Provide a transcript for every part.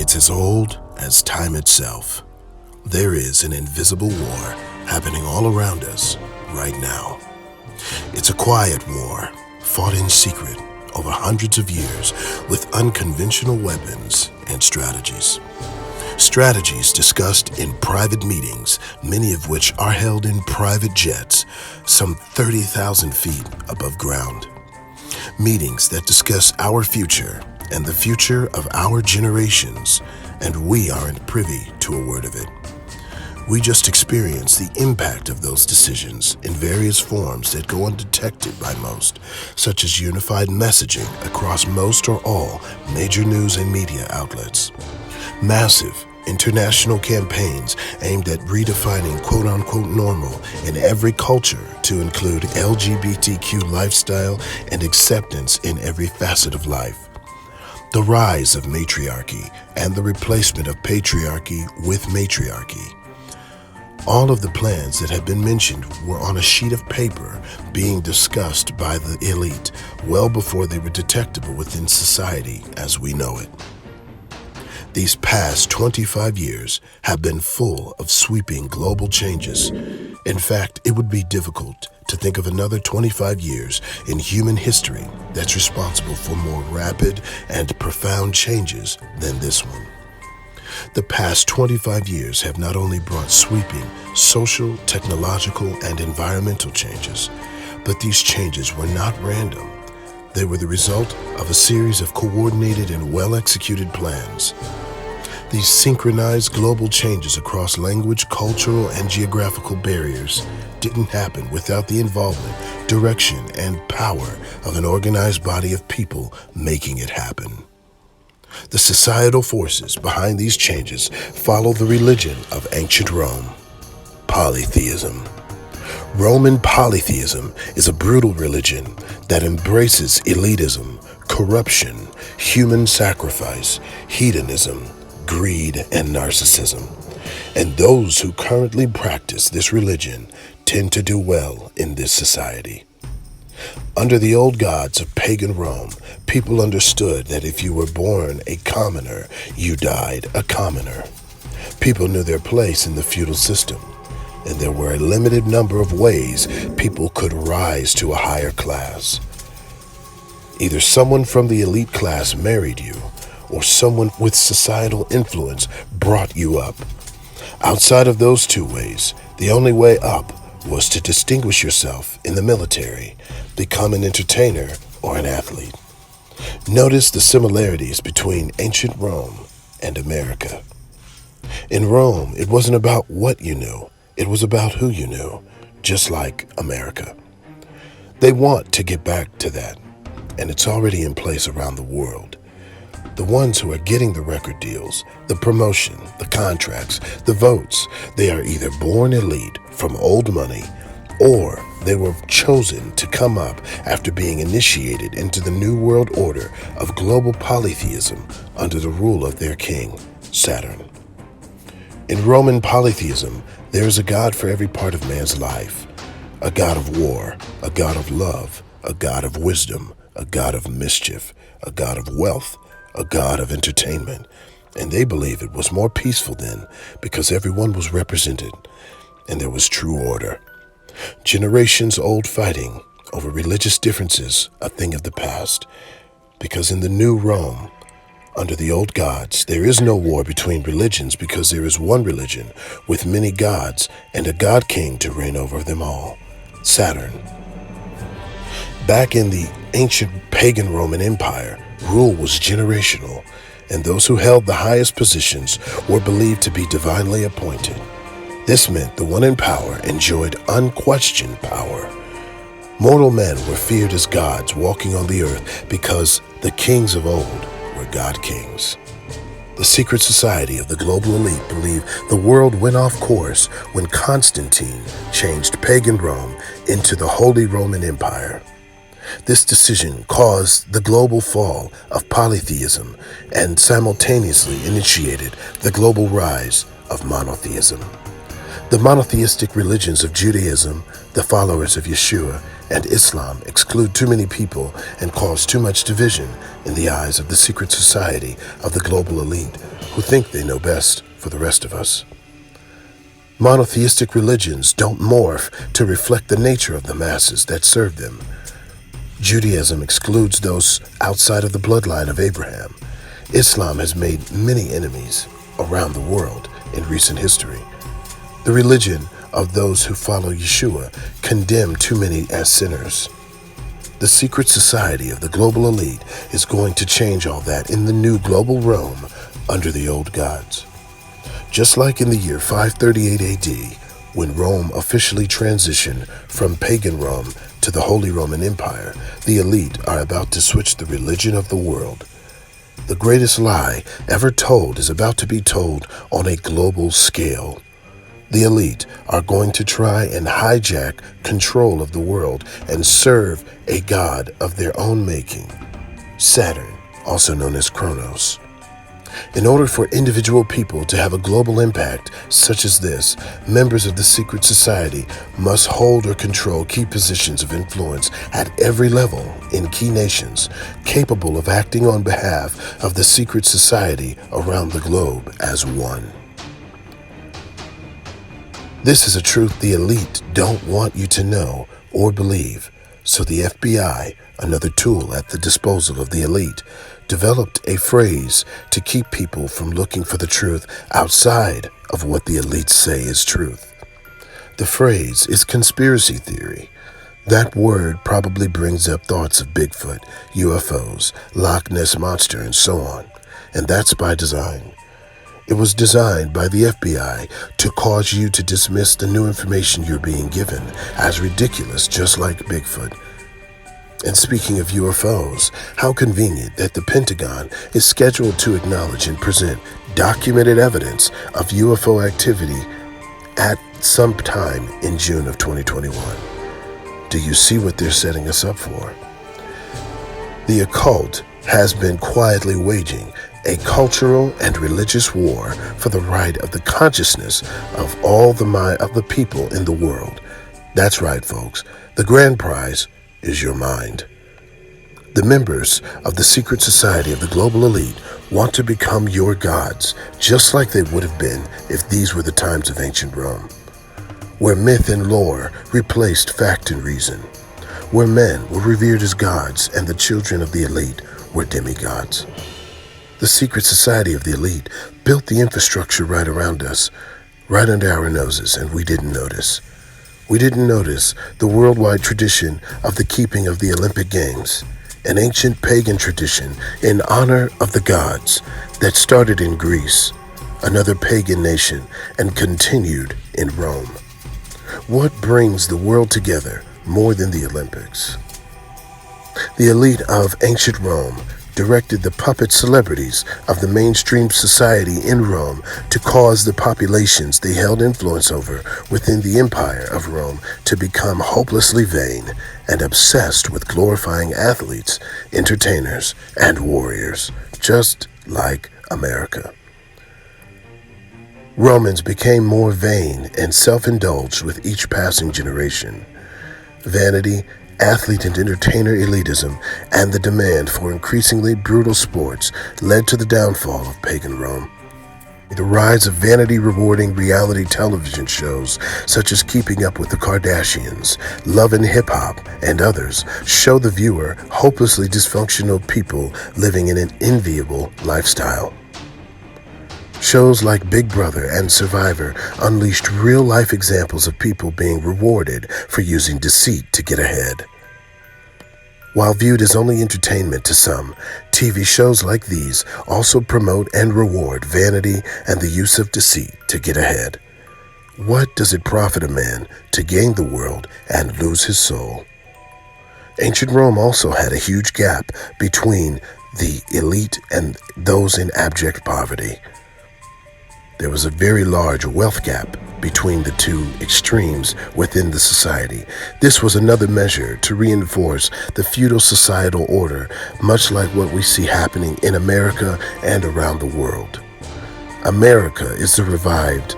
It's as old as time itself. There is an invisible war happening all around us right now. It's a quiet war, fought in secret over hundreds of years with unconventional weapons and strategies. Strategies discussed in private meetings, many of which are held in private jets, some 30,000 feet above ground. Meetings that discuss our future and the future of our generations, and we aren't privy to a word of it. We just experience the impact of those decisions in various forms that go undetected by most, such as unified messaging across most or all major news and media outlets. Massive international campaigns aimed at redefining quote-unquote normal in every culture to include LGBTQ lifestyle and acceptance in every facet of life. The rise of matriarchy and the replacement of patriarchy with matriarchy. All of the plans that have been mentioned were on a sheet of paper being discussed by the elite well before they were detectable within society as we know it. These past 25 years have been full of sweeping global changes. In fact, it would be difficult to think of another 25 years in human history that's responsible for more rapid and profound changes than this one. The past 25 years have not only brought sweeping social, technological, and environmental changes, but these changes were not random. They were the result of a series of coordinated and well-executed plans. These synchronized global changes across language, cultural, and geographical barriers didn't happen without the involvement, direction, and power of an organized body of people making it happen. The societal forces behind these changes follow the religion of ancient Rome, polytheism. Roman polytheism is a brutal religion that embraces elitism, corruption, human sacrifice, hedonism, greed, and narcissism. And those who currently practice this religion tend to do well in this society. Under the old gods of pagan Rome, people understood that if you were born a commoner, you died a commoner. People knew their place in the feudal system, and there were a limited number of ways people could rise to a higher class. Either someone from the elite class married you, or someone with societal influence brought you up. Outside of those two ways, the only way up was to distinguish yourself in the military, become an entertainer, or an athlete. Notice the similarities between ancient Rome and America. In Rome, it wasn't about what you knew, it was about who you knew, just like America. They want to get back to that, and it's already in place around the world. The ones who are getting the record deals, the promotion, the contracts, the votes, they are either born elite from old money, or they were chosen to come up after being initiated into the new world order of global polytheism under the rule of their king, Saturn. In Roman polytheism, there is a god for every part of man's life. A god of war, a god of love, a god of wisdom, a god of mischief, a god of wealth, a god of entertainment, and they believe it was more peaceful then because everyone was represented and there was true order. Generations old fighting over religious differences, a thing of the past, because in the new Rome, under the old gods, there is no war between religions because there is one religion with many gods and a god king to reign over them all, Saturn. Back in the ancient pagan Roman Empire, rule was generational, and those who held the highest positions were believed to be divinely appointed. This meant the one in power enjoyed unquestioned power. Mortal men were feared as gods walking on the earth because the kings of old were god kings. The secret society of the global elite believed the world went off course when Constantine changed pagan Rome into the Holy Roman Empire. This decision caused the global fall of polytheism and simultaneously initiated the global rise of monotheism. The monotheistic religions of Judaism, the followers of Yeshua, and Islam exclude too many people and cause too much division in the eyes of the secret society of the global elite, who think they know best for the rest of us. Monotheistic religions don't morph to reflect the nature of the masses that serve them. Judaism excludes those outside of the bloodline of Abraham. Islam has made many enemies around the world in recent history. The religion of those who follow Yeshua condemn too many as sinners. The secret society of the global elite is going to change all that in the new global Rome under the old gods. Just like in the year 538 AD, when Rome officially transitioned from pagan Rome to the Holy Roman Empire, the elite are about to switch the religion of the world. The greatest lie ever told is about to be told on a global scale. The elite are going to try and hijack control of the world and serve a god of their own making, Saturn, also known as Kronos. In order for individual people to have a global impact such as this, members of the secret society must hold or control key positions of influence at every level in key nations, capable of acting on behalf of the secret society around the globe as one. This is a truth the elite don't want you to know or believe, so the FBI, another tool at the disposal of the elite, developed a phrase to keep people from looking for the truth outside of what the elites say is truth. The phrase is conspiracy theory. That word probably brings up thoughts of Bigfoot, UFOs, Loch Ness Monster, and so on, and that's by design. It was designed by the FBI to cause you to dismiss the new information you're being given as ridiculous, just like Bigfoot. And speaking of UFOs, how convenient that the Pentagon is scheduled to acknowledge and present documented evidence of UFO activity at some time in June of 2021. Do you see what they're setting us up for? The occult has been quietly waging a cultural and religious war for the right of the consciousness of all the people in the world. That's right, folks. The grand prize is your mind. The members of the secret society of the global elite want to become your gods, just like they would have been if these were the times of ancient Rome, where myth and lore replaced fact and reason, where men were revered as gods and the children of the elite were demigods. The secret society of the elite built the infrastructure right around us, right under our noses, and we didn't notice. We didn't notice the worldwide tradition of the keeping of the Olympic Games, an ancient pagan tradition in honor of the gods that started in Greece, another pagan nation, and continued in Rome. What brings the world together more than the Olympics? The elite of ancient Rome directed the puppet celebrities of the mainstream society in Rome to cause the populations they held influence over within the empire of Rome to become hopelessly vain and obsessed with glorifying athletes, entertainers, and warriors, just like America. Romans became more vain and self-indulged with each passing generation. Vanity, athlete and entertainer elitism, and the demand for increasingly brutal sports led to the downfall of pagan Rome. The rise of vanity-rewarding reality television shows such as Keeping Up with the Kardashians, Love and Hip Hop, and others show the viewer hopelessly dysfunctional people living in an enviable lifestyle. Shows like Big Brother and Survivor unleashed real-life examples of people being rewarded for using deceit to get ahead. While viewed as only entertainment to some, TV shows like these also promote and reward vanity and the use of deceit to get ahead. What does it profit a man to gain the world and lose his soul? Ancient Rome also had a huge gap between the elite and those in abject poverty. There was a very large wealth gap between the two extremes within the society. This was another measure to reinforce the feudal societal order, much like what we see happening in America and around the world. America is the revived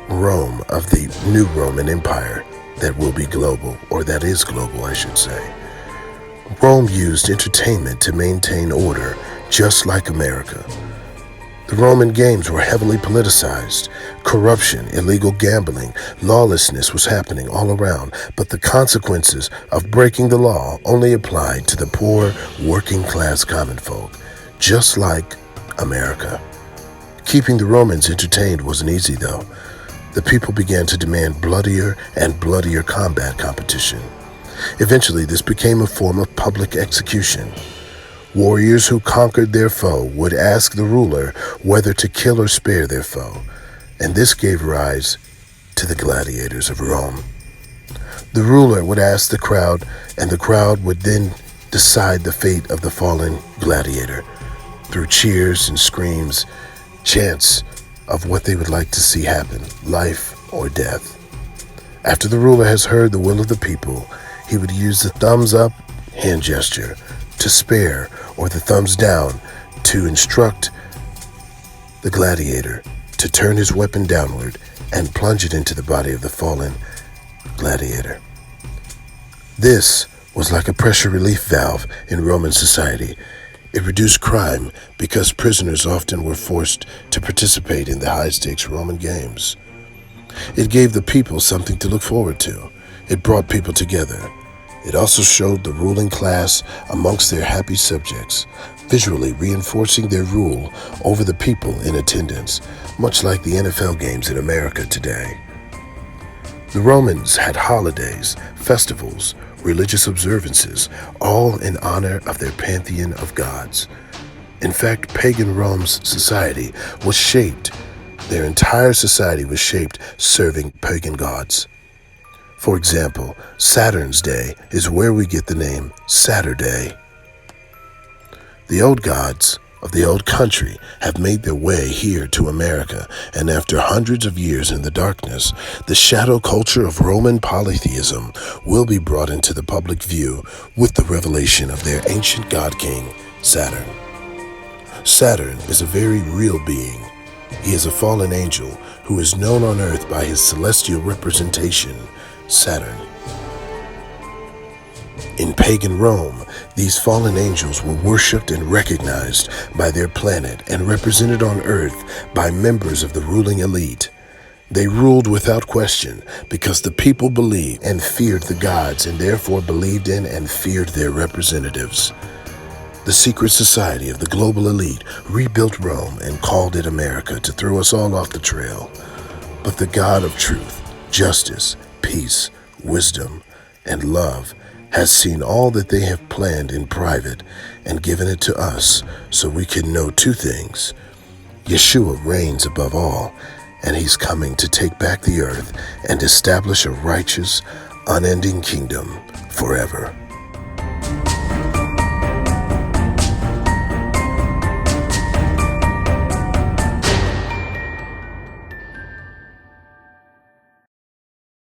Rome of the new Roman Empire that will be global, or that is global, I should say. Rome used entertainment to maintain order, just like America. The Roman games were heavily politicized. Corruption, illegal gambling, lawlessness was happening all around, but the consequences of breaking the law only applied to the poor, working-class common folk, just like America. Keeping the Romans entertained wasn't easy, though. The people began to demand bloodier and bloodier combat competition. Eventually, this became a form of public execution. Warriors who conquered their foe would ask the ruler whether to kill or spare their foe, and this gave rise to the gladiators of Rome. The ruler would ask the crowd, and the crowd would then decide the fate of the fallen gladiator through cheers and screams, chants of what they would like to see happen, life or death. After the ruler has heard the will of the people, he would use the thumbs up hand gesture to spare, or the thumbs down to instruct the gladiator to turn his weapon downward and plunge it into the body of the fallen gladiator. This was like a pressure relief valve in Roman society. It reduced crime because prisoners often were forced to participate in the high-stakes Roman games. It gave the people something to look forward to. It brought people together. It also showed the ruling class amongst their happy subjects, visually reinforcing their rule over the people in attendance, much like the NFL games in America today. The Romans had holidays, festivals, religious observances, all in honor of their pantheon of gods. In fact, pagan Rome's society was shaped, their entire society was shaped serving pagan gods. For example, Saturn's Day is where we get the name Saturday. The old gods of the old country have made their way here to America, and after hundreds of years in the darkness, the shadow culture of Roman polytheism will be brought into the public view with the revelation of their ancient god king, Saturn. Saturn is a very real being. He is a fallen angel who is known on earth by his celestial representation, Saturn. In pagan Rome, these fallen angels were worshipped and recognized by their planet and represented on earth by members of the ruling elite. They ruled without question because the people believed and feared the gods and therefore believed in and feared their representatives. The secret society of the global elite rebuilt Rome and called it America to throw us all off the trail. But the God of truth, justice, peace, wisdom, and love has seen all that they have planned in private and given it to us so we can know two things. Yeshua reigns above all, and he's coming to take back the earth and establish a righteous, unending kingdom forever.